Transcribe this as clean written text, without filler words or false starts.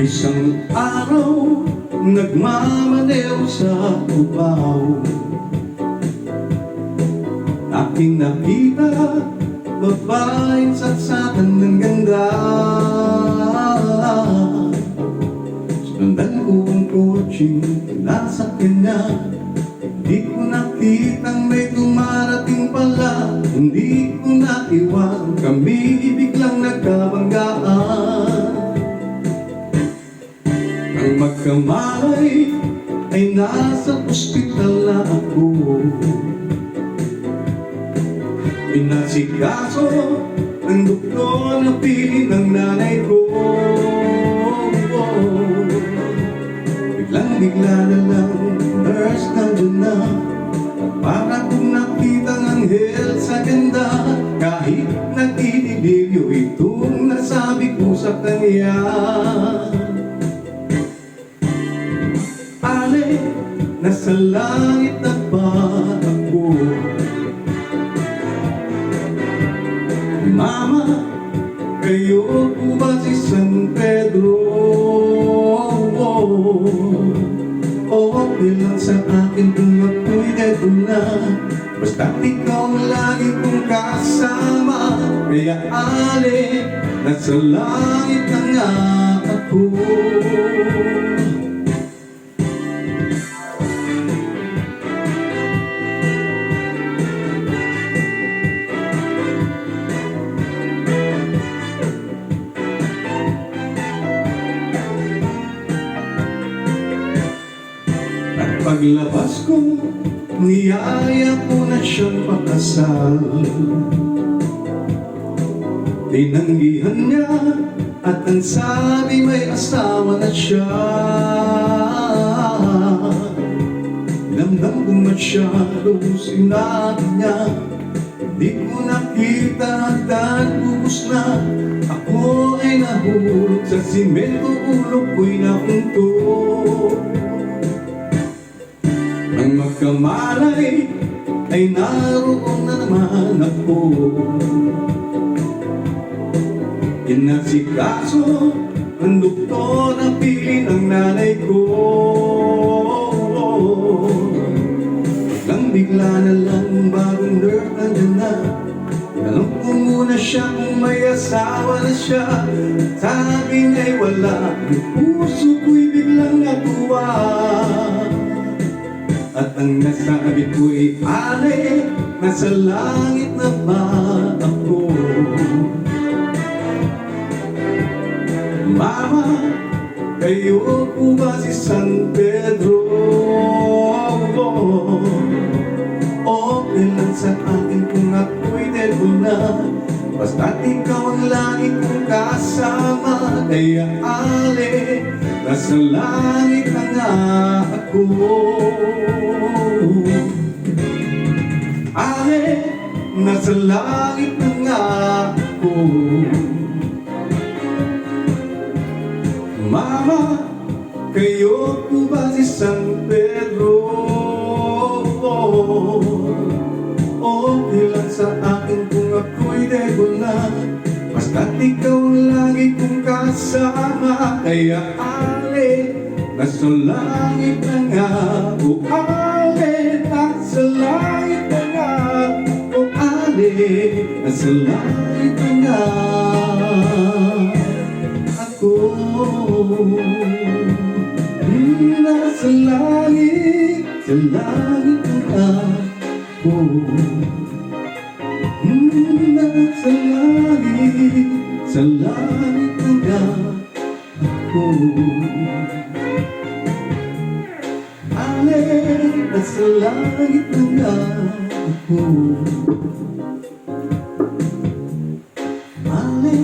Isang araw, nagmamaneho sa Cubao, aking nakita, babaeng satsatan ng ganda. Sundan ko ang kotseng sinasakyan niya, hindi ko nakitang may dumarating pala. Hindi ko naiwan, kami biglang nagkabanggaan. Ang magkamalay ay nasa ospital na ako, pinasikaso ng doktor na piling ng nanay ko. Biglang-bigla na lang, nurse nandun na, para kong nakitang anghel sa ganda. Kahit nagdidilibyo itong nasabi ko sa kanya. Ale, nasa langit na ba ako? Mama, kayo po ba si San Pedro? Okay lang sa akin kung ako'y dedo na, basta't ikaw ang lagi kong kasama. Kaya ale, nasa langit na nga ako. Paglabas ko, niyaya ko na siyang pakasal. Tinanggihan niya at ang sabi may asawa na siya. Damdam ko masyado sinabi niya, di ko nakita hanggang bubos na. Ako ay nahulog sa simento, ulo ko'y naunto. Ang magkamalay ay naroon na naman ako, inasikaso ang doktor na pili ng nanay ko. Biglang-bigla na lang bagong nurse nandyan na, tanong ko muna siya kung may asawa na siya. Sabi niya'y wala, ang puso ko'y biglang natuwa. At ang nasabi ko'y ale, nasa langit na ba ako? Mama, kayo po ba si San Pedro? Okay lang sa akin kung ako'y dedo na, basta't ikaw ang lagi kong kasama. Kaya ale, nasa langit na nga ako. Ale, nasa langit na nga ako. Mama, kayo po ba si San Pedro? Okay lang sa akin kung ako'y dedo na, basta't ikaw ang lagi kong kasama. Kaya ale, nasa langit na nga ako. Ale, nasa langit na nga ako. Ale, nasa langit na nga ako. Nasa langit, sa langit na nga ako. Nasa langit, sa langit na nga ako. Ale, nasa langit na nga ako. Ale,